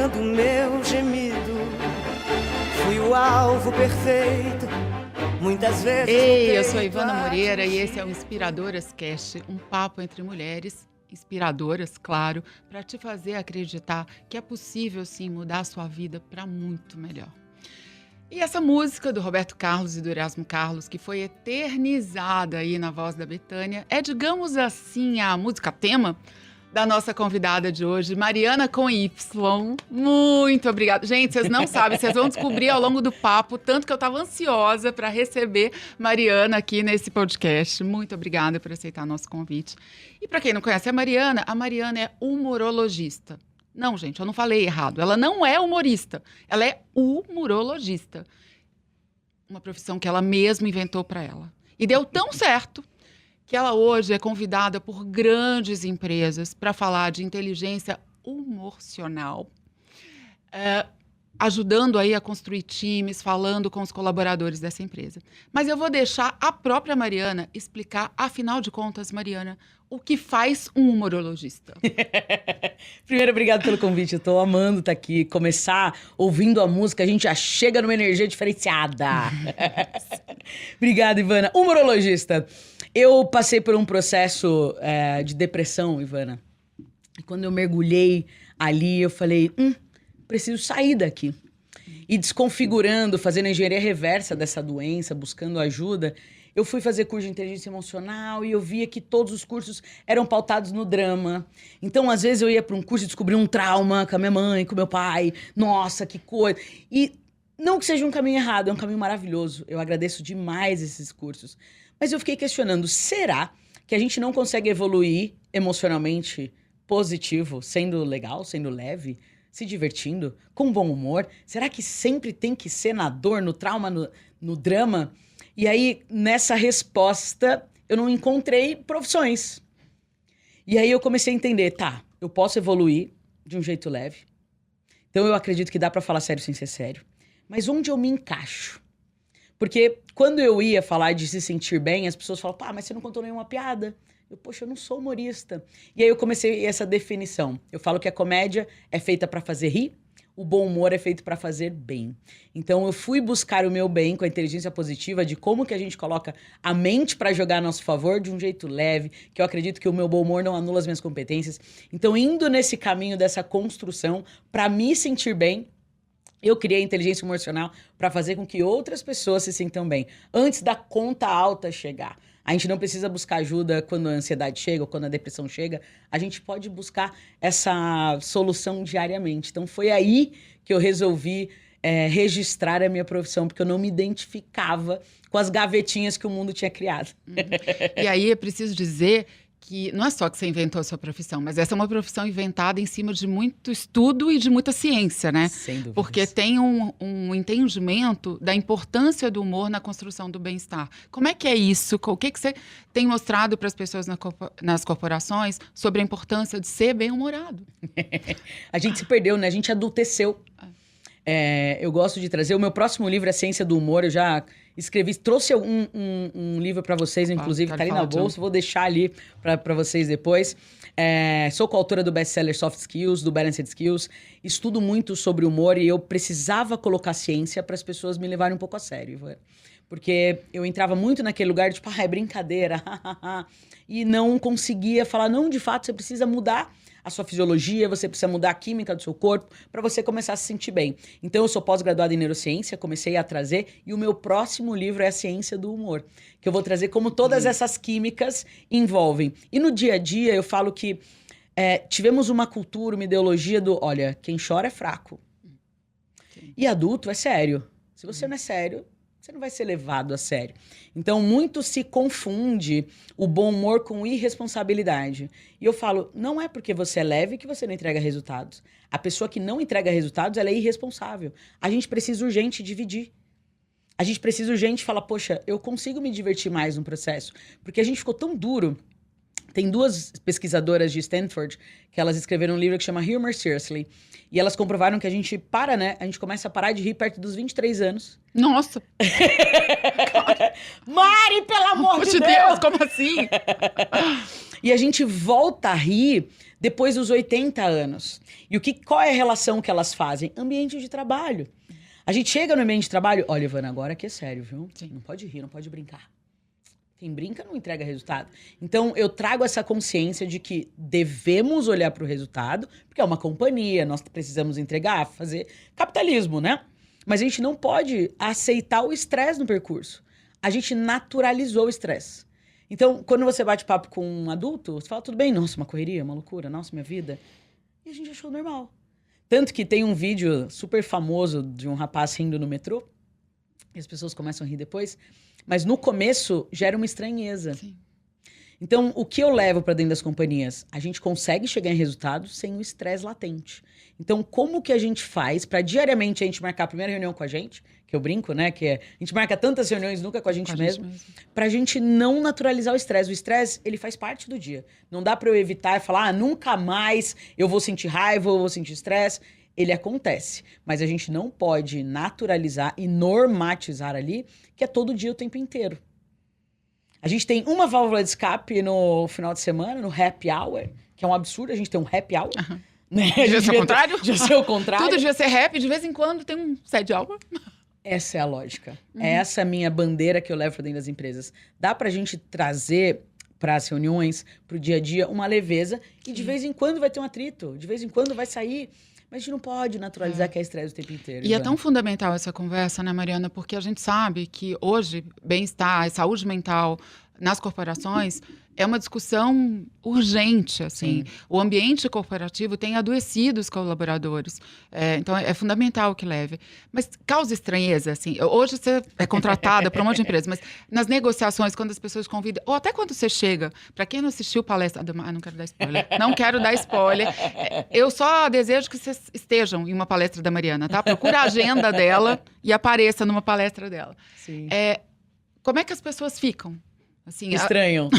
calando meu gemido. Fui o alvo perfeito, muitas vezes. Ei, eu sou a Ivana Moreira e esse é o Inspiradoras Cast, um papo entre mulheres inspiradoras, claro, para te fazer acreditar que é possível sim mudar a sua vida para muito melhor. E essa música do Roberto Carlos e do Erasmo Carlos, que foi eternizada aí na voz da Bethânia, é, digamos assim, a música tema da nossa convidada de hoje, Mariana com Y. Muito obrigada. Gente, vocês não sabem, vocês vão descobrir ao longo do papo, tanto que eu estava ansiosa para receber Mariana aqui nesse podcast. Muito obrigada por aceitar nosso convite. E para quem não conhece a Mariana é humorologista. Não, gente, eu não falei errado. Ela não é humorista, ela é humorologista. Uma profissão que ela mesma inventou para ela. E deu tão certo que ela hoje é convidada por grandes empresas para falar de inteligência humorcional, ajudando aí a construir times, falando com os colaboradores dessa empresa. Mas eu vou deixar a própria Mariana explicar, afinal de contas, Mariana, o que faz um humorologista. Primeiro, obrigado pelo convite. Eu tô amando estar aqui. Começar ouvindo a música, a gente já chega numa energia diferenciada. Obrigada, Ivana. Humorologista. Eu passei por um processo de depressão, Ivana. E quando eu mergulhei ali, eu falei, preciso sair daqui. E desconfigurando, fazendo a engenharia reversa dessa doença, buscando ajuda, eu fui fazer curso de inteligência emocional e eu via que todos os cursos eram pautados no drama. Então, às vezes, eu ia para um curso e descobria um trauma com a minha mãe, com o meu pai. Nossa, que coisa! E não que seja um caminho errado, é um caminho maravilhoso. Eu agradeço demais esses cursos. Mas eu fiquei questionando, será que a gente não consegue evoluir emocionalmente positivo, sendo legal, sendo leve, se divertindo, com bom humor? Será que sempre tem que ser na dor, no trauma, no drama? E aí, nessa resposta, eu não encontrei profissões. E aí eu comecei a entender, eu posso evoluir de um jeito leve. Então eu acredito que dá pra falar sério sem ser sério. Mas onde eu me encaixo? Porque quando eu ia falar de se sentir bem, as pessoas falavam, mas você não contou nenhuma piada. Poxa, eu não sou humorista. E aí eu comecei essa definição. Eu falo que a comédia é feita pra fazer rir, o bom humor é feito para fazer bem. Então, eu fui buscar o meu bem com a inteligência positiva de como que a gente coloca a mente para jogar a nosso favor de um jeito leve, que eu acredito que o meu bom humor não anula as minhas competências. Então, indo nesse caminho dessa construção, para me sentir bem, eu criei a inteligência emocional para fazer com que outras pessoas se sintam bem, antes da conta alta chegar. A gente não precisa buscar ajuda quando a ansiedade chega ou quando a depressão chega. A gente pode buscar essa solução diariamente. Então, foi aí que eu resolvi registrar a minha profissão, porque eu não me identificava com as gavetinhas que o mundo tinha criado. E aí, é preciso dizer que não é só que você inventou a sua profissão, mas essa é uma profissão inventada em cima de muito estudo e de muita ciência, né? Sem dúvidas. Porque tem um entendimento da importância do humor na construção do bem-estar. Como é que é isso? O que você tem mostrado para as pessoas nas corporações sobre a importância de ser bem-humorado? A gente se perdeu, né? A gente adulteceu. Eu gosto de trazer. O meu próximo livro é Ciência do Humor. Eu já escrevi, trouxe um livro para vocês, inclusive, tá ali na bolsa. Vou deixar ali para vocês depois. Sou coautora do best-seller Soft Skills, do Balanced Skills. Estudo muito sobre humor e eu precisava colocar ciência para as pessoas me levarem um pouco a sério. Porque eu entrava muito naquele lugar de tipo, é brincadeira. E não conseguia falar, não, de fato, você precisa mudar a sua fisiologia, você precisa mudar a química do seu corpo para você começar a se sentir bem. Então, eu sou pós-graduada em neurociência, comecei a trazer, e o meu próximo livro é A Ciência do Humor, que eu vou trazer como todas essas químicas envolvem. E no dia a dia, eu falo que tivemos uma cultura, uma ideologia do, olha, quem chora é fraco. Sim. E adulto é sério. Se você não é sério, você não vai ser levado a sério. Então, muito se confunde o bom humor com irresponsabilidade. E eu falo, não é porque você é leve que você não entrega resultados. A pessoa que não entrega resultados, ela é irresponsável. A gente precisa urgente dividir. A gente precisa urgente falar, poxa, eu consigo me divertir mais no processo. Porque a gente ficou tão duro. Tem duas pesquisadoras de Stanford que elas escreveram um livro que chama Humor Seriously. E elas comprovaram que a gente a gente começa a parar de rir perto dos 23 anos. Nossa! Mari, pelo amor de Deus! Como assim? E a gente volta a rir depois dos 80 anos. E qual é a relação que elas fazem? Ambiente de trabalho. A gente chega no ambiente de trabalho, olha, Ivana, agora que é sério, viu? Sim. Não pode rir, não pode brincar. Quem brinca não entrega resultado. Então, eu trago essa consciência de que devemos olhar para o resultado, porque é uma companhia, nós precisamos entregar, fazer capitalismo, né? Mas a gente não pode aceitar o estresse no percurso. A gente naturalizou o estresse. Então, quando você bate papo com um adulto, você fala, tudo bem, nossa, uma correria, uma loucura, nossa, minha vida. E a gente achou normal. Tanto que tem um vídeo super famoso de um rapaz rindo no metrô, e as pessoas começam a rir depois, mas no começo gera uma estranheza. Sim. Então, o que eu levo para dentro das companhias? A gente consegue chegar em resultados sem o estresse latente. Então, como que a gente faz para diariamente a gente marcar a primeira reunião com a gente, que eu brinco, né? Que a gente marca tantas reuniões nunca com a gente mesmo, para a gente não naturalizar o estresse. O estresse, ele faz parte do dia. Não dá para eu evitar e falar, nunca mais eu vou sentir raiva, eu vou sentir estresse. Ele acontece, mas a gente não pode naturalizar e normatizar ali que é todo dia o tempo inteiro. A gente tem uma válvula de escape no final de semana, no happy hour, que é um absurdo a gente ter um happy hour. Uhum. Né? Devia ser o contrário? Devia ser o contrário. Tudo devia ser rap, de vez em quando tem um sad hour. Essa é a lógica. É essa a minha bandeira que eu levo para dentro das empresas. Dá pra gente trazer para as reuniões, pro dia a dia, uma leveza e de vez em quando vai ter um atrito, de vez em quando vai sair. Mas a gente não pode naturalizar que é estresse o tempo inteiro. E é tão fundamental essa conversa, né, Mariana? Porque a gente sabe que hoje bem-estar e saúde mental nas corporações é uma discussão urgente, assim. Sim. O ambiente corporativo tem adoecido os colaboradores. Então, é fundamental que leve. Mas causa estranheza, assim. Hoje você é contratada por um monte de empresas, mas nas negociações, quando as pessoas convidam, ou até quando você chega, para quem não assistiu palestra... não quero dar spoiler. Não quero dar spoiler. Eu só desejo que vocês estejam em uma palestra da Mariana, tá? Procura a agenda dela e apareça numa palestra dela. Sim. Como é que as pessoas ficam? Assim, estranham.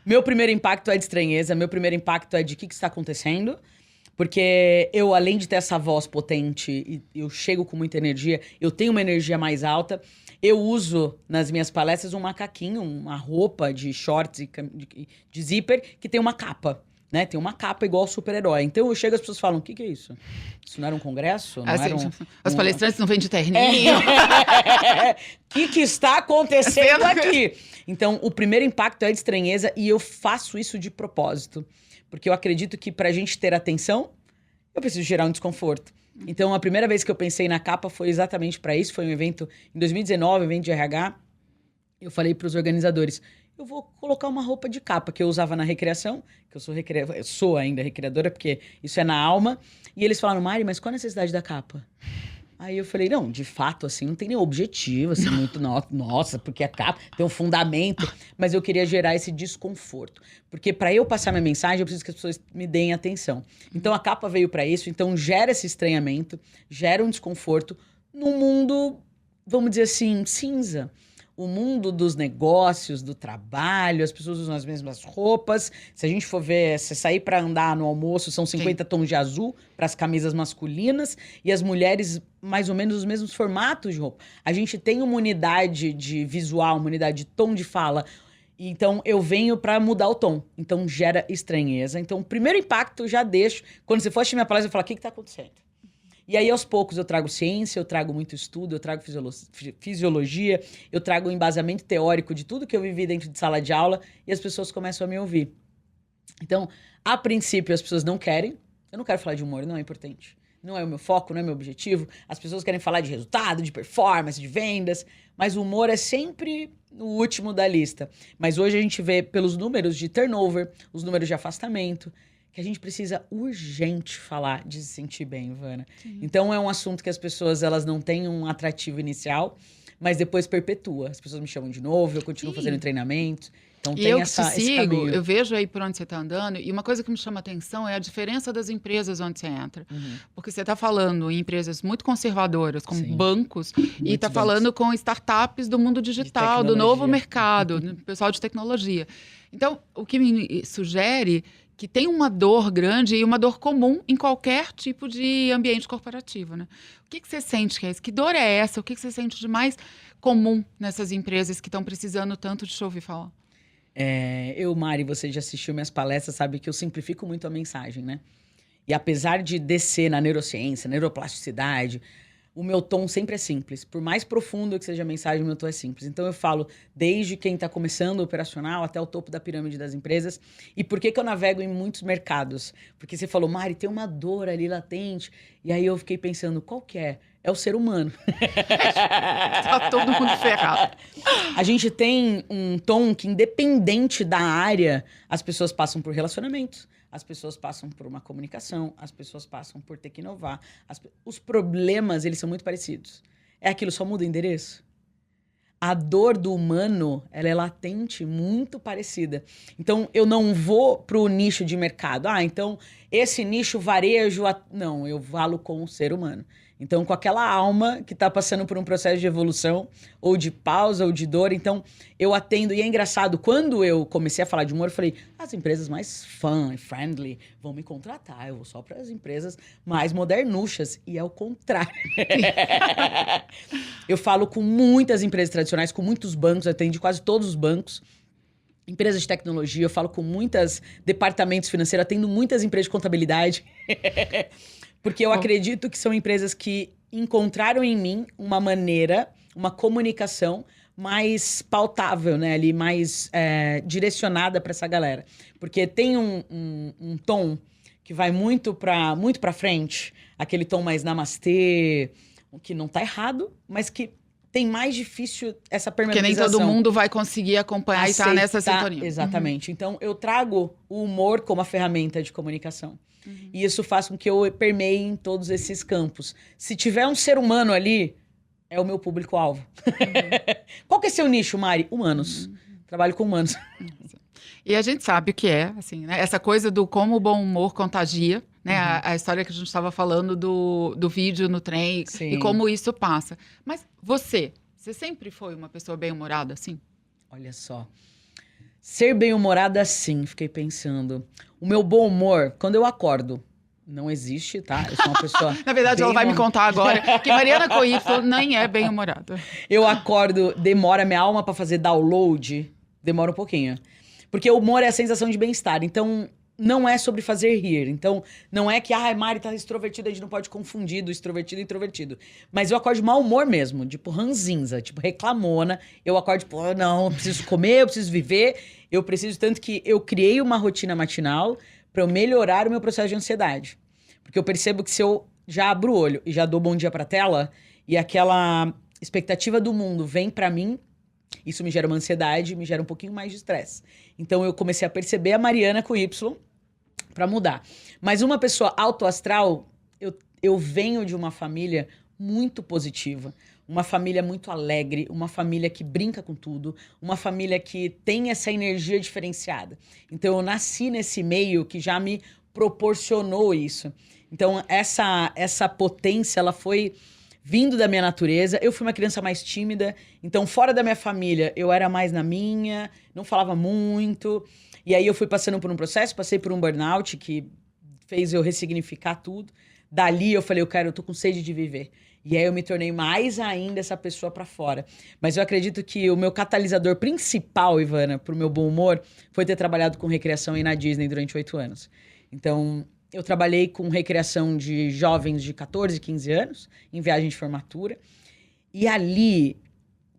Meu primeiro impacto é de estranheza, meu primeiro impacto é de o que está acontecendo. Porque eu, além de ter essa voz potente, e eu chego com muita energia, eu tenho uma energia mais alta, eu uso nas minhas palestras um macaquinho, uma roupa de shorts e de zíper que tem uma capa. Né? Tem uma capa igual super-herói. Então eu chego e as pessoas falam, o que é isso? Isso não era um congresso? Não era Os palestrantes não vêm de terninho. O que está acontecendo aqui? Então, o primeiro impacto é de estranheza e eu faço isso de propósito. Porque eu acredito que pra gente ter atenção, eu preciso gerar um desconforto. Então, a primeira vez que eu pensei na capa foi exatamente para isso. Foi um evento em 2019, um evento de RH. Eu falei para os organizadores, eu vou colocar uma roupa de capa que eu usava na recreação, que eu sou ainda recreadora, porque isso é na alma. E eles falaram, Mari, mas qual a necessidade da capa? Aí eu falei, não, de fato, assim, não tem nenhum objetivo, assim, muito, nossa, porque a capa tem um fundamento. Mas eu queria gerar esse desconforto. Porque para eu passar minha mensagem, eu preciso que as pessoas me deem atenção. Então a capa veio para isso, então gera esse estranhamento, gera um desconforto num mundo, vamos dizer assim, cinza. O mundo dos negócios, do trabalho, as pessoas usam as mesmas roupas. Se a gente for ver, se sair para andar no almoço, são 50 tons de azul para as camisas masculinas e as mulheres mais ou menos os mesmos formatos de roupa. A gente tem uma unidade de visual, uma unidade de tom de fala. Então, eu venho para mudar o tom. Então, gera estranheza. Então, o primeiro impacto eu já deixo. Quando você for assistir minha palestra, eu falo, o que está acontecendo? E aí, aos poucos, eu trago ciência, eu trago muito estudo, eu trago fisiologia, eu trago um embasamento teórico de tudo que eu vivi dentro de sala de aula e as pessoas começam a me ouvir. Então, a princípio, as pessoas não querem. Eu não quero falar de humor, não é importante. Não é o meu foco, não é o meu objetivo. As pessoas querem falar de resultado, de performance, de vendas, mas o humor é sempre o último da lista. Mas hoje a gente vê pelos números de turnover, os números de afastamento, que a gente precisa urgente falar de se sentir bem, Ivana. Sim. Então, é um assunto que as pessoas elas não têm um atrativo inicial, mas depois perpetua. As pessoas me chamam de novo, eu continuo fazendo treinamentos. Então, e tem eu esse sigo, caminho. Eu vejo aí por onde você está andando, e uma coisa que me chama a atenção é a diferença das empresas onde você entra. Uhum. Porque você está falando em empresas muito conservadoras, como bancos, e está falando com startups do mundo digital, do novo mercado, do pessoal de tecnologia. Então, o que me sugere que tem uma dor grande e uma dor comum em qualquer tipo de ambiente corporativo, né? O que você sente que é isso? Que dor é essa? O que você sente de mais comum nessas empresas que estão precisando tanto de te ouvir falar? Mari, você já assistiu minhas palestras, sabe que eu simplifico muito a mensagem, né? E apesar de descer na neurociência, neuroplasticidade, o meu tom sempre é simples. Por mais profundo que seja a mensagem, o meu tom é simples. Então eu falo desde quem está começando o operacional até o topo da pirâmide das empresas. E por que eu navego em muitos mercados? Porque você falou, Mari, tem uma dor ali latente. E aí eu fiquei pensando, qual que é? É o ser humano. Tá todo mundo ferrado. A gente tem um tom que, independente da área, as pessoas passam por relacionamentos, as pessoas passam por uma comunicação, as pessoas passam por ter que inovar. Os problemas, eles são muito parecidos. É aquilo, só muda o endereço. A dor do humano, ela é latente, muito parecida. Então, eu não vou pro nicho de mercado. Então, esse nicho varejo... Não, eu falo com o ser humano. Então, com aquela alma que está passando por um processo de evolução, ou de pausa, ou de dor. Então, eu atendo. E é engraçado, quando eu comecei a falar de humor, eu falei, as empresas mais fun e friendly vão me contratar. Eu vou só para as empresas mais modernuchas. E é o contrário. Eu falo com muitas empresas tradicionais, com muitos bancos, eu atendo quase todos os bancos. Empresas de tecnologia, eu falo com muitos departamentos financeiros, atendo muitas empresas de contabilidade. Porque eu acredito que são empresas que encontraram em mim uma maneira, uma comunicação mais pautável, né? Ali, mais direcionada para essa galera. Porque tem um tom que vai muito pra frente, aquele tom mais namastê, que não tá errado, mas que tem mais difícil essa permeabilização. Porque nem todo mundo vai conseguir acompanhar e estar nessa sintonia. Exatamente. Então, eu trago o humor como a ferramenta de comunicação. E isso faz com que eu permeie em todos esses campos. Se tiver um ser humano ali, é o meu público-alvo. Qual que é seu nicho, Mari? Humanos. Trabalho com humanos. E a gente sabe o que é, assim, né? Essa coisa do como o bom humor contagia, né? A história que a gente estava falando do vídeo no trem. Sim. E como isso passa. Mas você sempre foi uma pessoa bem-humorada, assim? Olha só. Ser bem-humorada, sim, fiquei pensando. O meu bom humor, quando eu acordo, não existe, tá? Eu sou uma pessoa. Na verdade, ela vai me contar agora que Mariana com Y nem é bem-humorada. Eu acordo, demora minha alma pra fazer download, demora um pouquinho. Porque o humor é a sensação de bem-estar. Então, não é sobre fazer rir. Então, não é que, Mari tá extrovertida, a gente não pode confundir do extrovertido e introvertido. Mas eu acordo de mau humor mesmo, tipo ranzinza, tipo reclamona. Eu acordo, tipo, não, eu preciso comer, eu preciso viver. Eu preciso tanto que eu criei uma rotina matinal para eu melhorar o meu processo de ansiedade. Porque eu percebo que se eu já abro o olho e já dou bom dia pra tela, e aquela expectativa do mundo vem pra mim, isso me gera uma ansiedade, me gera um pouquinho mais de estresse. Então eu comecei a perceber a Mariana com Y para mudar. Mas uma pessoa autoastral, eu venho de uma família muito positiva, uma família muito alegre, uma família que brinca com tudo, uma família que tem essa energia diferenciada. Então eu nasci nesse meio que já me proporcionou isso. Então essa potência, ela foi vindo da minha natureza. Eu fui uma criança mais tímida, então fora da minha família eu era mais na minha, não falava muito. E aí eu fui passando por um processo, passei por um burnout que fez eu ressignificar tudo. Dali eu falei, eu tô com sede de viver. E aí eu me tornei mais ainda essa pessoa pra fora. Mas eu acredito que o meu catalisador principal, Ivana, pro meu bom humor, foi ter trabalhado com recreação aí na Disney durante 8 anos. Então, eu trabalhei com recreação de jovens de 14, 15 anos, em viagem de formatura. E ali,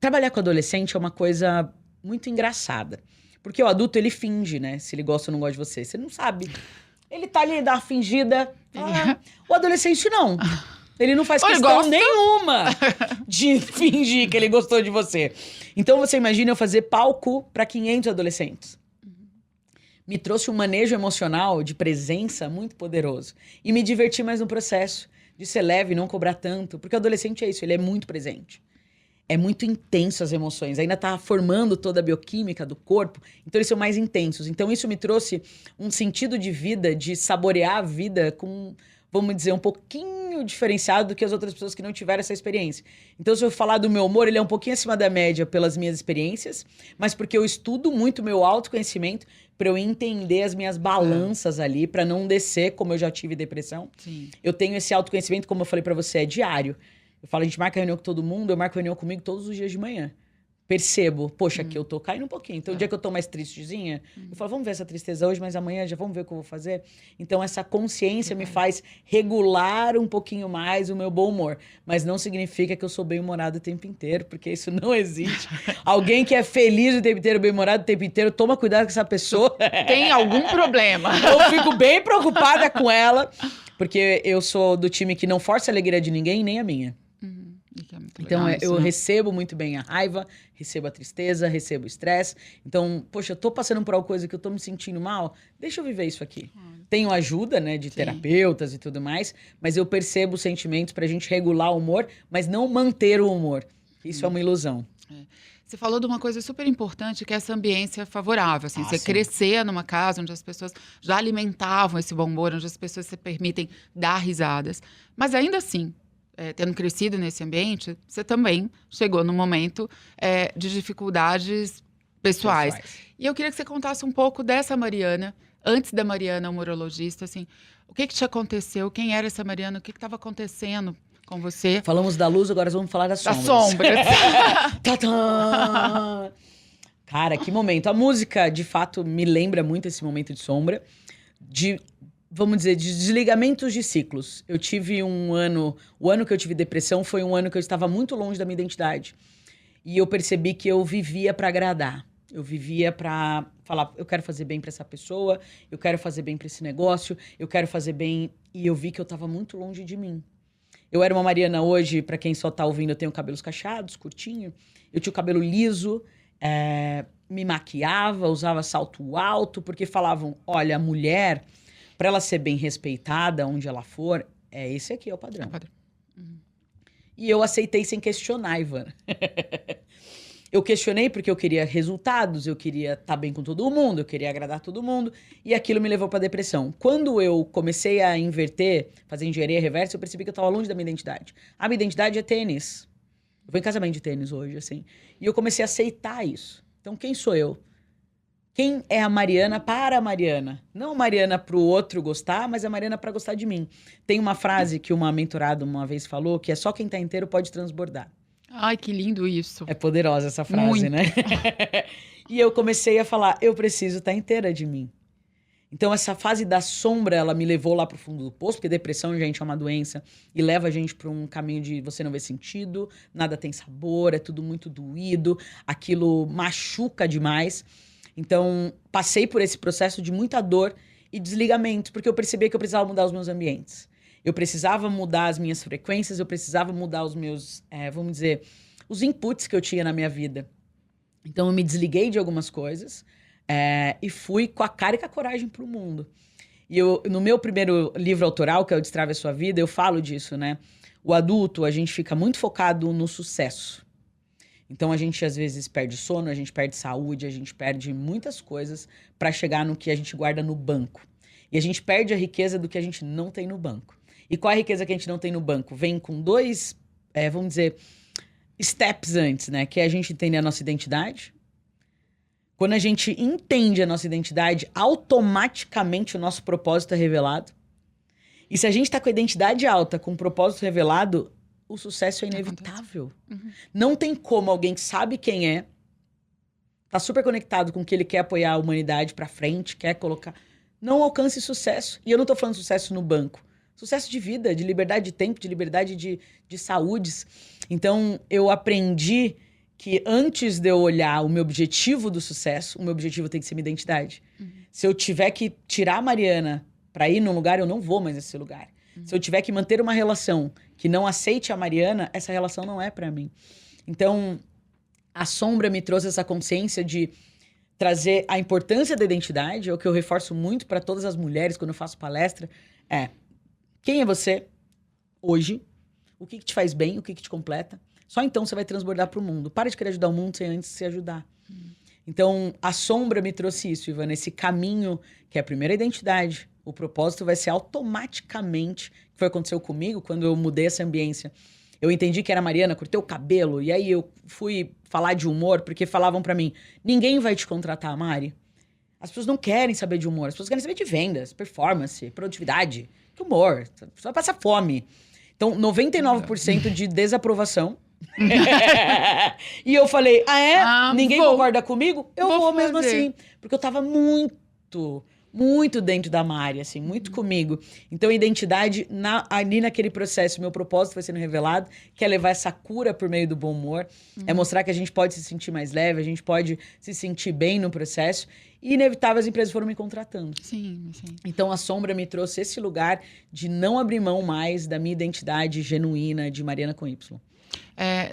trabalhar com adolescente é uma coisa muito engraçada. Porque o adulto, ele finge, né? Se ele gosta ou não gosta de você. Você não sabe. Ele tá ali, dá uma fingida. O adolescente, não. Ele não faz questão nenhuma de fingir que ele gostou de você. Então, você imagina eu fazer palco para 500 adolescentes. Me trouxe um manejo emocional de presença muito poderoso. E me diverti mais no processo. De ser leve e não cobrar tanto. Porque o adolescente é isso, ele é muito presente. É muito intenso as emoções. Ainda tá formando toda a bioquímica do corpo. Então, eles são mais intensos. Então, isso me trouxe um sentido de vida, de saborear a vida com, vamos dizer, um pouquinho diferenciado do que as outras pessoas que não tiveram essa experiência. Então, se eu falar do meu humor, ele é um pouquinho acima da média pelas minhas experiências, mas porque eu estudo muito meu autoconhecimento para eu entender as minhas balanças ali, para não descer, como eu já tive depressão. Sim. Eu tenho esse autoconhecimento, como eu falei para você, é diário. Eu falo, a gente marca reunião com todo mundo, eu marco reunião comigo todos os dias de manhã. percebo, poxa, aqui eu tô caindo um pouquinho. Então, o dia que eu tô mais tristezinha, eu falo, vamos ver essa tristeza hoje, mas amanhã já vamos ver o que eu vou fazer. Então, essa consciência me faz regular um pouquinho mais o meu bom humor. Mas não significa que eu sou bem-humorado o tempo inteiro, porque isso não existe. Alguém que é feliz o tempo inteiro, bem-humorado o tempo inteiro, toma cuidado com essa pessoa. Tem algum problema. Eu fico bem preocupada com ela, porque eu sou do time que não força a alegria de ninguém, nem a minha. Então, eu recebo muito bem a raiva, recebo a tristeza, recebo o estresse. Então, poxa, eu tô passando por alguma coisa que eu tô me sentindo mal, deixa eu viver isso aqui. Tenho ajuda, né, de terapeutas e tudo mais, mas eu percebo os sentimentos pra gente regular o humor, mas não manter o humor. Isso é uma ilusão. Você falou de uma coisa super importante, que é essa ambiência favorável. Assim, você crescer numa casa onde as pessoas já alimentavam esse bom humor, onde as pessoas se permitem dar risadas. Mas ainda assim, tendo crescido nesse ambiente, você também chegou num momento de dificuldades pessoais. E eu queria que você contasse um pouco dessa Mariana, antes da Mariana humorologista, assim, o que te aconteceu, quem era essa Mariana, o que estava acontecendo com você? Falamos da luz, agora vamos falar das sombras. Tadã! Cara, que momento. A música, de fato, me lembra muito esse momento de sombra, vamos dizer, de desligamentos de ciclos. Eu tive um ano... O ano que eu tive depressão foi um ano que eu estava muito longe da minha identidade. E eu percebi que eu vivia para agradar. Eu vivia para falar, eu quero fazer bem para essa pessoa, eu quero fazer bem para esse negócio, eu quero fazer bem... E eu vi que eu estava muito longe de mim. Eu era uma Mariana hoje, para quem só tá ouvindo, eu tenho cabelos cacheados, curtinho. Eu tinha o cabelo liso, me maquiava, usava salto alto, porque falavam, olha, a mulher... Para ela ser bem respeitada onde ela for, esse aqui é o padrão. E eu aceitei sem questionar, Ivana. Eu questionei porque eu queria resultados, eu queria estar bem com todo mundo, eu queria agradar todo mundo, e aquilo me levou para depressão. Quando eu comecei a inverter, fazer engenharia reversa, eu percebi que eu estava longe da minha identidade. A minha identidade é tênis. Eu vou em casamento de tênis hoje, assim. E eu comecei a aceitar isso. Então, quem sou eu? Quem é a Mariana para a Mariana? Não a Mariana para o outro gostar, mas a Mariana para gostar de mim. Tem uma frase que uma mentorada uma vez falou, que é só quem tá inteiro pode transbordar. Ai, que lindo isso. É poderosa essa frase, muito, né? E eu comecei a falar, eu preciso estar inteira de mim. Então, essa fase da sombra, ela me levou lá pro fundo do poço, porque depressão, gente, é uma doença e leva a gente para um caminho de você não ver sentido, nada tem sabor, é tudo muito doído, aquilo machuca demais. Então, passei por esse processo de muita dor e desligamento, porque eu percebi que eu precisava mudar os meus ambientes. Eu precisava mudar as minhas frequências, eu precisava mudar os meus, vamos dizer, os inputs que eu tinha na minha vida. Então, eu me desliguei de algumas coisas e fui com a cara e com a coragem pro mundo. E no meu primeiro livro autoral, que é o Destrave a Sua Vida, eu falo disso, né? O adulto, a gente fica muito focado no sucesso. Então, a gente, às vezes, perde sono, a gente perde saúde, a gente perde muitas coisas para chegar no que a gente guarda no banco. E a gente perde a riqueza do que a gente não tem no banco. E qual a riqueza que a gente não tem no banco? Vem com dois, vamos dizer, steps antes, né? Que é a gente entender a nossa identidade. Quando a gente entende a nossa identidade, automaticamente o nosso propósito é revelado. E se a gente tá com a identidade alta, com o propósito revelado, o sucesso é inevitável. Não tem como alguém que sabe quem é, tá super conectado com o que ele quer apoiar a humanidade pra frente, quer colocar, não alcance sucesso. E eu não tô falando sucesso no banco. Sucesso de vida, de liberdade de tempo, de liberdade de saúdes. Então, eu aprendi que antes de eu olhar o meu objetivo do sucesso, o meu objetivo tem que ser minha identidade. Se eu tiver que tirar a Mariana pra ir num lugar, eu não vou mais nesse lugar. Se eu tiver que manter uma relação que não aceite a Mariana, essa relação não é pra mim. Então, a sombra me trouxe essa consciência de trazer a importância da identidade, é o que eu reforço muito para todas as mulheres quando eu faço palestra, quem é você hoje, o que te faz bem, o que te completa. Só então você vai transbordar pro mundo. Para de querer ajudar o mundo sem antes se ajudar. Então, a sombra me trouxe isso, Ivana, esse caminho que é a primeira identidade. O propósito vai ser automaticamente, que foi o que aconteceu comigo quando eu mudei essa ambiência. Eu entendi que era Mariana, cortei o cabelo, e aí eu fui falar de humor, porque falavam pra mim, ninguém vai te contratar, Mari. As pessoas não querem saber de humor, as pessoas querem saber de vendas, performance, produtividade. Que humor, você vai passar fome. Então, 99% de desaprovação E eu falei, ninguém vou. concorda comigo? Eu vou mesmo fazer. assim. Porque eu tava muito dentro da Mari, assim, muito comigo. Então, a identidade, ali naquele processo, meu propósito foi sendo revelado, que é levar essa cura por meio do bom humor, é mostrar que a gente pode se sentir mais leve, a gente pode se sentir bem no processo, e inevitável as empresas foram me contratando. Sim, sim. Então, a Sombra me trouxe esse lugar de não abrir mão mais da minha identidade genuína de Mariana com Y.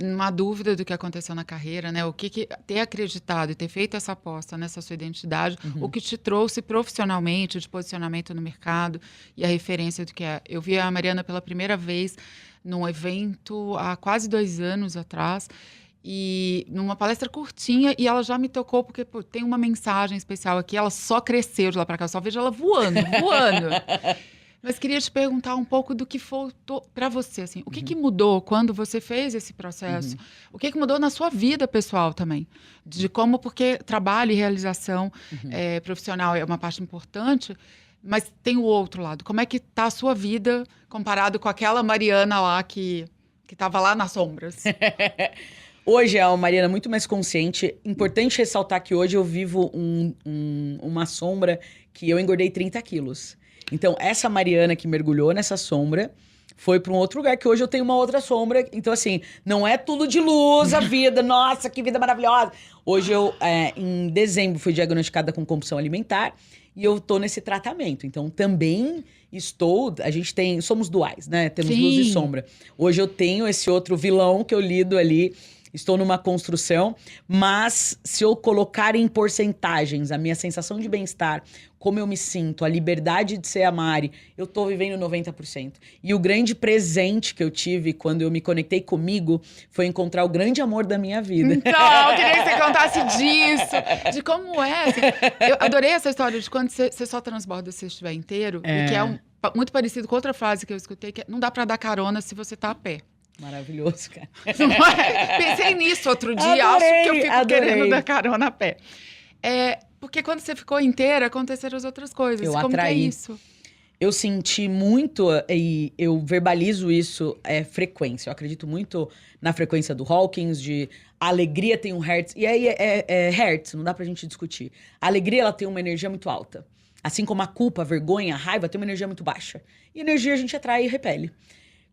Uma dúvida do que aconteceu na carreira, né? O que ter acreditado e ter feito essa aposta nessa sua identidade, o que te trouxe profissionalmente de posicionamento no mercado e a referência do que é. Eu vi a Mariana pela primeira vez num evento há quase 2 anos atrás, e numa palestra curtinha, e ela já me tocou, porque tem uma mensagem especial aqui, ela só cresceu de lá para cá, eu só vejo ela voando. Mas queria te perguntar um pouco do que faltou para você, assim. O que mudou quando você fez esse processo? O que mudou na sua vida pessoal também? De como, porque trabalho e realização profissional é uma parte importante, mas tem o outro lado. Como é que tá a sua vida comparado com aquela Mariana lá que estava lá nas sombras? Hoje é uma Mariana muito mais consciente. Importante ressaltar que hoje eu vivo uma sombra que eu engordei 30 quilos. Então, essa Mariana que mergulhou nessa sombra foi para um outro lugar, que hoje eu tenho uma outra sombra. Então, assim, não é tudo de luz a vida. Nossa, que vida maravilhosa! Hoje eu, em dezembro, fui diagnosticada com compulsão alimentar e eu tô nesse tratamento. Então, também somos duais, né? Temos luz e sombra. Hoje eu tenho esse outro vilão que eu lido ali. Estou numa construção, mas se eu colocar em porcentagens a minha sensação de bem-estar, como eu me sinto, a liberdade de ser a Mari, eu tô vivendo 90%. E o grande presente que eu tive quando eu me conectei comigo foi encontrar o grande amor da minha vida. Então, eu queria que você contasse disso, de como é. Assim, eu adorei essa história de quando você só transborda se estiver inteiro, e que é muito parecido com outra frase que eu escutei, que é, não dá pra dar carona se você tá a pé. Maravilhoso, cara. Pensei nisso outro dia, acho que eu fico querendo dar carona a pé. Porque quando você ficou inteira, aconteceram as outras coisas. Como que é isso? Eu senti muito, e eu verbalizo isso, frequência. Eu acredito muito na frequência do Hawkins, de a alegria tem um hertz. E aí hertz, não dá pra gente discutir. A alegria, ela tem uma energia muito alta. Assim como a culpa, a vergonha, a raiva tem uma energia muito baixa. E energia a gente atrai e repele.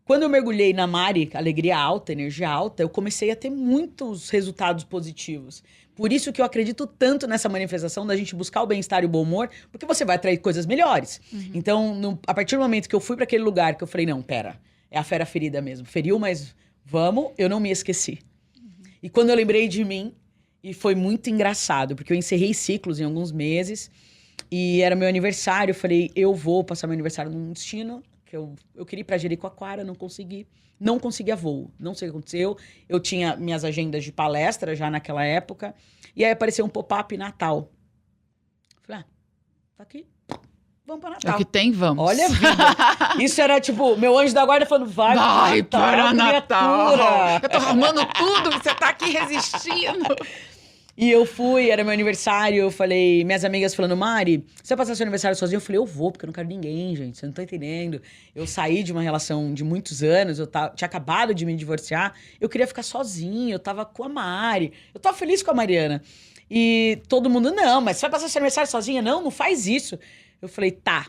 Quando eu mergulhei na Mari, alegria alta, energia alta, eu comecei a ter muitos resultados positivos. Por isso que eu acredito tanto nessa manifestação da gente buscar o bem-estar e o bom humor, porque você vai atrair coisas melhores. Então, a partir do momento que eu fui para aquele lugar, que eu falei, não, pera, é a fera ferida mesmo. Feriu, mas vamos, eu não me esqueci. E quando eu lembrei de mim, e foi muito engraçado, porque eu encerrei ciclos em alguns meses, e era meu aniversário, eu falei, eu vou passar meu aniversário num destino, que eu queria ir pra Jericoacoara, não consegui. Não conseguia voo, não sei o que aconteceu. Eu tinha minhas agendas de palestra já naquela época. E aí apareceu um pop-up Natal. Falei, tá aqui, vamos pra Natal. É o que tem, vamos. Olha a vida. Isso era tipo, meu anjo da guarda falando, vai para Natal. Natal. Eu tô arrumando tudo, você tá aqui resistindo. E eu fui, era meu aniversário, eu falei, minhas amigas falando, Mari, você vai passar seu aniversário sozinha? Eu falei, eu vou, porque eu não quero ninguém, gente, você não tá entendendo. Eu saí de uma relação de muitos anos, tinha acabado de me divorciar, eu queria ficar sozinha, eu tava com a Mari, eu tava feliz com a Mariana. E todo mundo, não, mas você vai passar seu aniversário sozinha? Não faz isso. Eu falei, tá.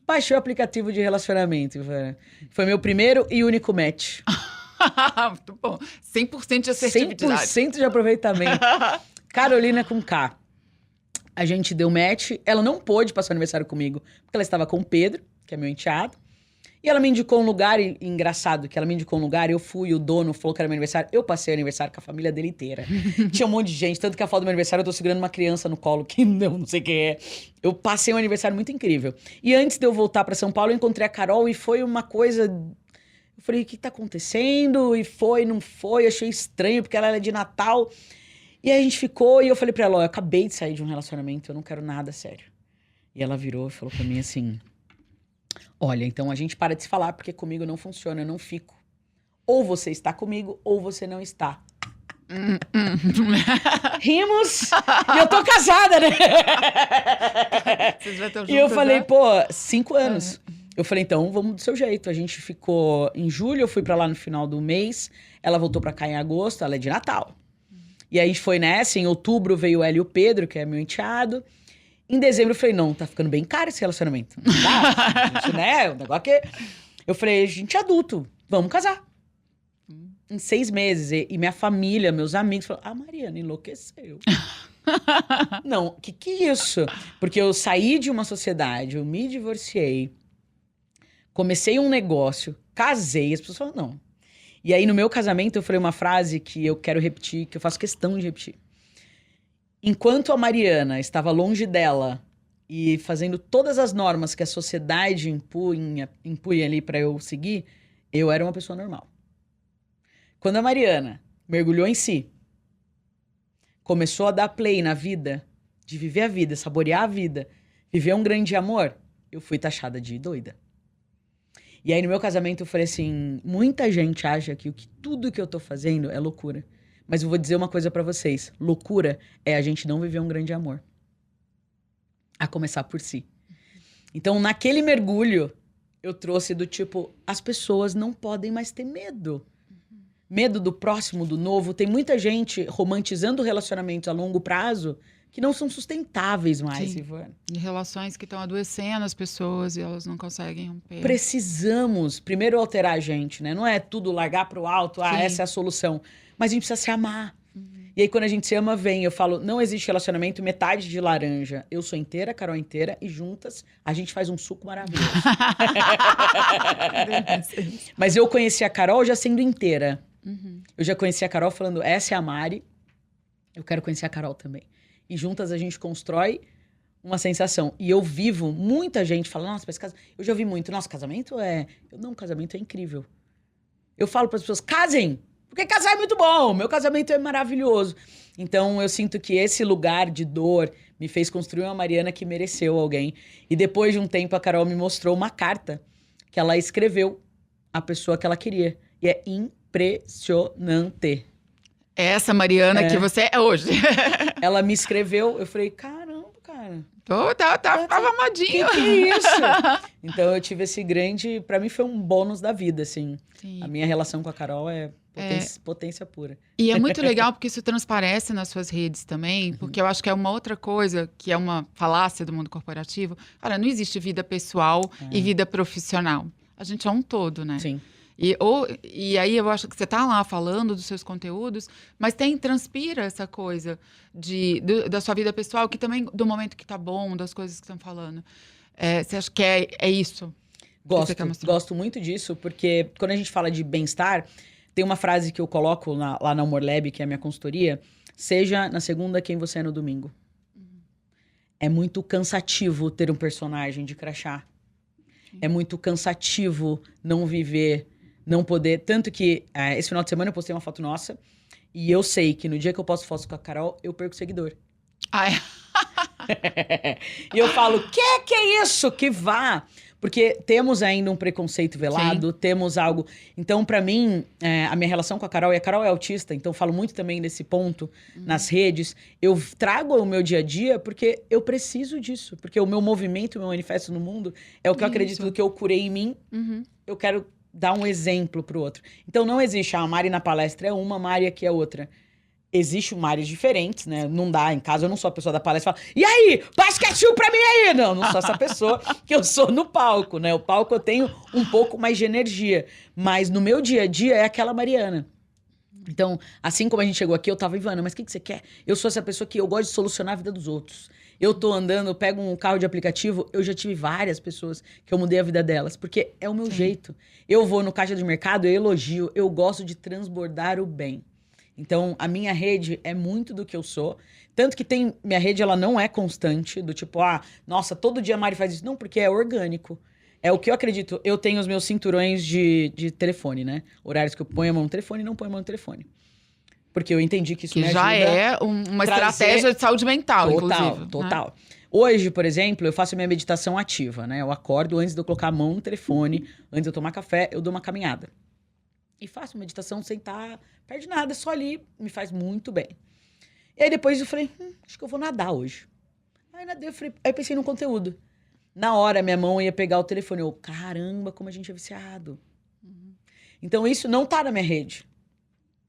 Baixei o aplicativo de relacionamento. Foi meu primeiro e único match. Muito bom. 100% de assertividade. 100% de aproveitamento. Carolina com K. A gente deu match. Ela não pôde passar o aniversário comigo, porque ela estava com o Pedro, que é meu enteado. E ela me indicou um lugar, e engraçado que ela me indicou um lugar, eu fui, o dono falou que era meu aniversário. Eu passei o aniversário com a família dele inteira. Tinha um monte de gente, tanto que a foto do meu aniversário eu tô segurando uma criança no colo, que não sei quem é. Eu passei um aniversário muito incrível. E antes de eu voltar pra São Paulo, eu encontrei a Carol e foi uma coisa... Eu falei, o que tá acontecendo? E foi, não foi, achei estranho, porque ela era de Natal... E aí a gente ficou e eu falei pra ela, ó, eu acabei de sair de um relacionamento, eu não quero nada sério. E ela virou e falou pra mim assim, olha, então a gente para de se falar porque comigo não funciona, eu não fico. Ou você está comigo ou você não está. Rimos e eu tô casada, né? Vocês já estão E eu juntas, falei, né? pô, 5 anos. Eu falei, então, vamos do seu jeito. A gente ficou em julho, eu fui pra lá no final do mês. Ela voltou pra cá em agosto, ela é de Natal. E aí a gente foi nessa, em outubro veio o Hélio e o Pedro, que é meu enteado. Em dezembro eu falei, não, tá ficando bem caro esse relacionamento. Não dá, gente, né? O negócio que... Eu falei, gente é adulto, vamos casar. Em 6 meses. E minha família, meus amigos falaram, Mariana enlouqueceu. Não, que é isso? Porque eu saí de uma sociedade, eu me divorciei, comecei um negócio, casei, as pessoas falam, não. E aí no meu casamento eu falei uma frase que eu quero repetir, que eu faço questão de repetir. Enquanto a Mariana estava longe dela e fazendo todas as normas que a sociedade impunha ali para eu seguir, eu era uma pessoa normal. Quando a Mariana mergulhou em si, começou a dar play na vida, de viver a vida, saborear a vida, viver um grande amor, eu fui taxada de doida. E aí no meu casamento eu falei assim, muita gente acha que tudo que eu tô fazendo é loucura. Mas eu vou dizer uma coisa pra vocês, loucura é a gente não viver um grande amor. A começar por si. Então naquele mergulho, eu trouxe do tipo, as pessoas não podem mais ter medo. Medo do próximo, do novo. Tem muita gente romantizando relacionamentos a longo prazo que não são sustentáveis mais, Ivana. E relações que estão adoecendo as pessoas e elas não conseguem romper. Precisamos primeiro alterar a gente, né? Não é tudo largar pro alto, essa é a solução. Mas a gente precisa se amar. E aí quando a gente se ama, vem. Eu falo, não existe relacionamento metade de laranja. Eu sou inteira, a Carol é inteira e juntas a gente faz um suco maravilhoso. Mas eu conheci a Carol já sendo inteira. Eu já conheci a Carol falando, essa é a Mari, eu quero conhecer a Carol também. E juntas a gente constrói uma sensação. E eu vivo, muita gente fala, nossa, mas eu já ouvi muito, nossa, casamento é... Não, casamento é incrível. Eu falo para as pessoas, casem, porque casar é muito bom, meu casamento é maravilhoso. Então eu sinto que esse lugar de dor me fez construir uma Mariana que mereceu alguém. E depois de um tempo a Carol me mostrou uma carta que ela escreveu à pessoa que ela queria. E é impressionante. Essa Mariana que você é hoje. Ela me escreveu, eu falei, caramba, cara. Tava amadinho. Que é isso? Então eu tive esse grande... Pra mim foi um bônus da vida, assim. Sim. A minha relação com a Carol é potência pura. E é muito legal porque isso transparece nas suas redes também, porque eu acho que é uma outra coisa, que é uma falácia do mundo corporativo. Cara, não existe vida pessoal e vida profissional. A gente é um todo, né? Sim. E aí eu acho que você tá lá falando dos seus conteúdos, mas transpira essa coisa da sua vida pessoal, que também, do momento que tá bom, das coisas que estão falando. Você acha que é isso? Gosto muito disso, porque quando a gente fala de bem-estar, tem uma frase que eu coloco lá na Humor Lab, que é a minha consultoria, seja na segunda quem você é no domingo. É muito cansativo ter um personagem de crachá. É muito cansativo não viver... Não poder... Tanto que esse final de semana eu postei uma foto nossa e eu sei que no dia que eu posto foto com a Carol, eu perco seguidor. E eu falo, que é isso? Que vá! Porque temos ainda um preconceito velado, temos algo... Então, pra mim, a minha relação com a Carol... E a Carol é autista, então eu falo muito também desse ponto nas redes. Eu trago o meu dia a dia porque eu preciso disso. Porque o meu movimento, o meu manifesto no mundo é o que eu acredito do que eu curei em mim. Eu quero dar um exemplo pro outro. Então, não existe a Mari na palestra é uma, a Mari aqui é outra. Existem Maris diferentes, né? Não dá, em casa eu não sou a pessoa da palestra que fala, e aí, passa ketchup pra mim aí! Não sou essa pessoa que eu sou no palco, né? O palco eu tenho um pouco mais de energia, mas no meu dia a dia é aquela Mariana. Então, assim como a gente chegou aqui, eu tava, Ivana, mas o que você quer? Eu sou essa pessoa que eu gosto de solucionar a vida dos outros. Eu tô andando, eu pego um carro de aplicativo, eu já tive várias pessoas que eu mudei a vida delas, porque é o meu jeito. Eu vou no caixa de mercado, eu elogio, eu gosto de transbordar o bem. Então, a minha rede é muito do que eu sou. Tanto que minha rede, ela não é constante, do tipo, nossa, todo dia a Mari faz isso. Não, porque é orgânico. É o que eu acredito. Eu tenho os meus cinturões de telefone, né? Horários que eu ponho a mão no telefone e não ponho a mão no telefone. Porque eu entendi que isso me ajuda. Já é uma estratégia de saúde mental, inclusive. Total. Né? Hoje, por exemplo, eu faço a minha meditação ativa, né? Eu acordo antes de eu colocar a mão no telefone, antes de eu tomar café, eu dou uma caminhada. E faço meditação sem estar perto de nada, só ali, me faz muito bem. E aí depois eu falei, acho que eu vou nadar hoje. Aí nadei, aí eu pensei no conteúdo. Na hora, minha mão ia pegar o telefone. Eu, caramba, como a gente é viciado. Então, isso não tá na minha rede.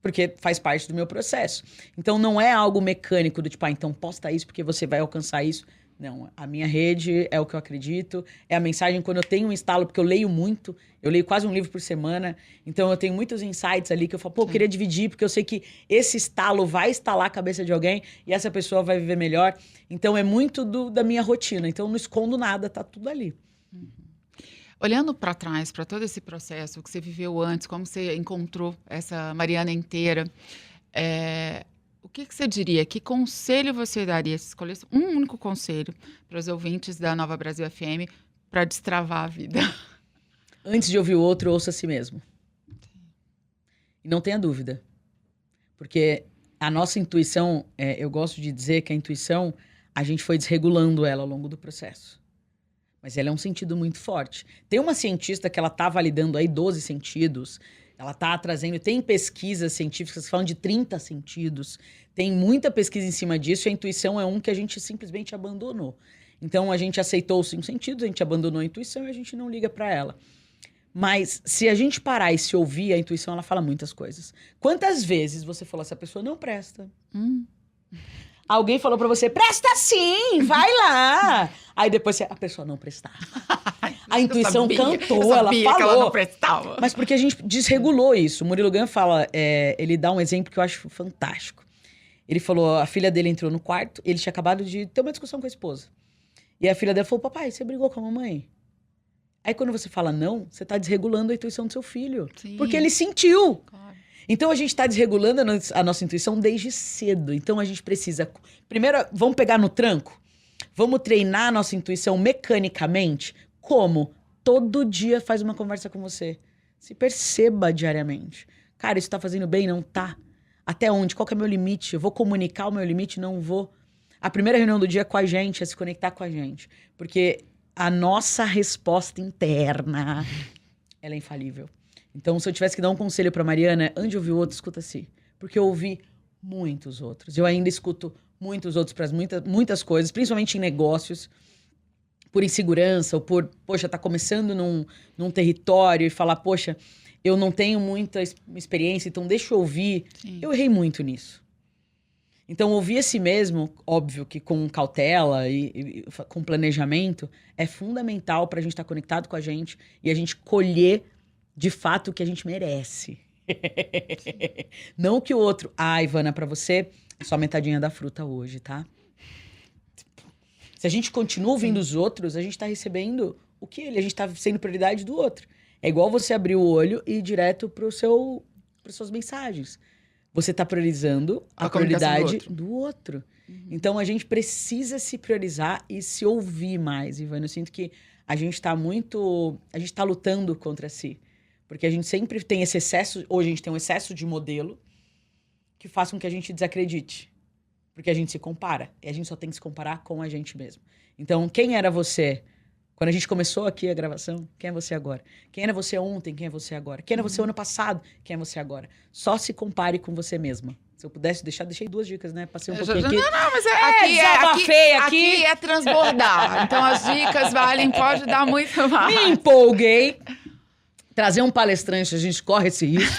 Porque faz parte do meu processo. Então, não é algo mecânico do tipo, então posta isso porque você vai alcançar isso. Não, a minha rede é o que eu acredito. É a mensagem quando eu tenho um estalo, porque eu leio muito. Eu leio quase um livro por semana. Então, eu tenho muitos insights ali que eu falo, eu queria dividir, porque eu sei que esse estalo vai estalar a cabeça de alguém e essa pessoa vai viver melhor. Então, é muito da minha rotina. Então, eu não escondo nada, tá tudo ali. Olhando para trás, para todo esse processo que você viveu antes, como você encontrou essa Mariana inteira, o que você diria? Que conselho você daria, se escolhesse um único conselho para os ouvintes da Nova Brasil FM para destravar a vida? Antes de ouvir o outro, ouça a si mesmo. E não tenha dúvida. Porque a nossa intuição, eu gosto de dizer que a intuição, a gente foi desregulando ela ao longo do processo. Mas ela é um sentido muito forte. Tem uma cientista que ela tá validando aí 12 sentidos. Ela tá trazendo... Tem pesquisas científicas que falam de 30 sentidos. Tem muita pesquisa em cima disso. E a intuição é um que a gente simplesmente abandonou. Então, a gente aceitou os 5 sentidos, a gente abandonou a intuição e a gente não liga para ela. Mas se a gente parar e se ouvir, a intuição, ela fala muitas coisas. Quantas vezes você falou, essa pessoa não presta? Alguém falou pra você, presta sim, vai lá. Aí depois a pessoa não prestava. A intuição cantou, ela falou. Que ela não prestava. Mas porque a gente desregulou isso. O Murilo Gun fala, ele dá um exemplo que eu acho fantástico. Ele falou, a filha dele entrou no quarto, ele tinha acabado de ter uma discussão com a esposa. E a filha dela falou, papai, você brigou com a mamãe? Aí quando você fala não, você tá desregulando a intuição do seu filho. Sim. Porque ele sentiu. Claro. Então, a gente está desregulando a nossa intuição desde cedo. Então, a gente precisa... Primeiro, vamos pegar no tranco? Vamos treinar a nossa intuição mecanicamente? Como? Todo dia faz uma conversa com você. Se perceba diariamente. Cara, isso tá fazendo bem? Não tá. Até onde? Qual que é o meu limite? Eu vou comunicar o meu limite? Não vou. A primeira reunião do dia com a gente é se conectar com a gente. Porque a nossa resposta interna, ela é infalível. Então, se eu tivesse que dar um conselho pra Mariana, antes de ouvir o outro, escuta-se. Porque eu ouvi muitos outros. Eu ainda escuto muitos outros para muitas coisas, principalmente em negócios, por insegurança, ou por, poxa, tá começando num território e falar, poxa, eu não tenho muita experiência, então deixa eu ouvir. Sim. Eu errei muito nisso. Então, ouvir a si mesmo, óbvio que com cautela e com planejamento, é fundamental pra gente estar conectado com a gente e a gente colher de fato o que a gente merece. Não que o outro... Ivana, pra você, é só metadinha da fruta hoje, tá? Se a gente continua ouvindo os outros, a gente tá recebendo o que ele... A gente tá sendo prioridade do outro. É igual você abrir o olho e ir direto pras suas mensagens. Você tá priorizando a prioridade do outro. Então, a gente precisa se priorizar e se ouvir mais, Ivana. Eu sinto que a gente tá lutando contra si. Porque a gente sempre tem esse excesso... Hoje a gente tem um excesso de modelo que faz com que a gente desacredite. Porque a gente se compara. E a gente só tem que se comparar com a gente mesmo. Então, quem era você quando a gente começou aqui a gravação? Quem é você agora? Quem era você ontem? Quem é você agora? Quem era você ano passado? Quem é você agora? Só se compare com você mesma. Se eu pudesse deixar, deixei 2 dicas, né? Passei um pouquinho aqui. Não, mas aqui é transbordar. Então, as dicas valem, pode dar muito mais. Me empolguei. Trazer um palestrante, a gente corre esse risco.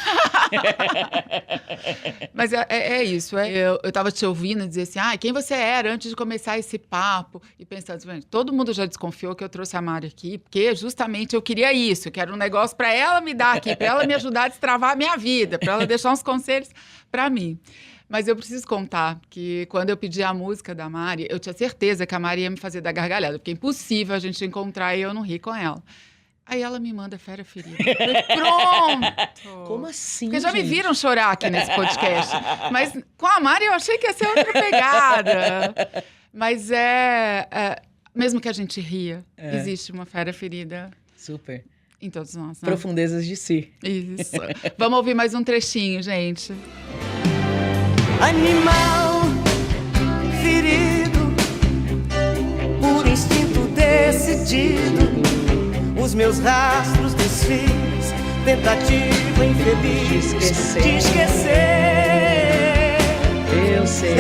Mas é isso. Eu tava te ouvindo dizer assim, quem você era antes de começar esse papo? E pensando, todo mundo já desconfiou que eu trouxe a Mari aqui, porque justamente eu queria isso, eu quero um negócio para ela me dar aqui, para ela me ajudar a destravar a minha vida, para ela deixar uns conselhos para mim. Mas eu preciso contar que quando eu pedi a música da Mari, eu tinha certeza que a Mari ia me fazer dar gargalhada, porque é impossível a gente encontrar e eu não rir com ela. Aí ela me manda Fera Ferida. Pronto! Como assim, Porque já gente? me viram chorar aqui nesse podcast. Mas com a Mari eu achei que ia ser outra pegada. Mas mesmo que a gente ria, existe uma Fera Ferida. Super. Em todos nós, né? Profundezas de si. Isso. Vamos ouvir mais um trechinho, gente. Animal ferido por instinto decidido, os meus rastros desfiz, tentativa infeliz de esquecer. Eu sei.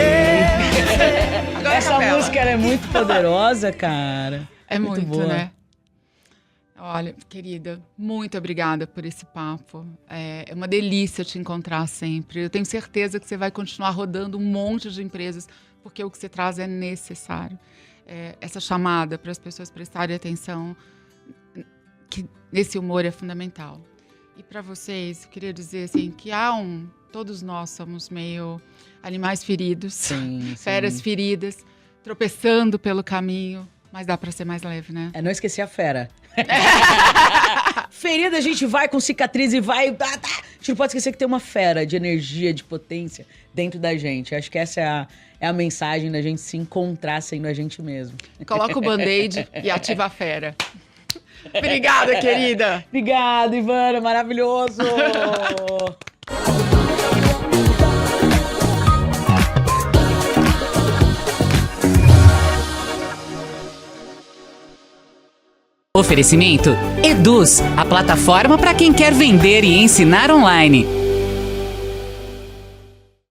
Essa música ela é muito poderosa, cara. É muito, boa. né? Olha, querida, muito obrigada por esse papo. É uma delícia te encontrar sempre. Eu tenho certeza que você vai continuar rodando um monte de empresas, porque o que você traz é necessário. Essa chamada para as pessoas prestarem atenção, que esse humor é fundamental. E para vocês, eu queria dizer assim, que todos nós somos meio animais feridos, Sim. feras feridas, tropeçando pelo caminho, mas dá para ser mais leve, né? Não esquecer a fera. Ferida, a gente vai com cicatriz e vai... A gente não pode esquecer que tem uma fera de energia, de potência dentro da gente. Acho que essa é a mensagem da gente se encontrar sendo a gente mesmo. Coloca o band-aid e ativa a fera. Obrigada, querida. Obrigada, Ivana. Maravilhoso. Oferecimento Eduz, a plataforma para quem quer vender e ensinar online.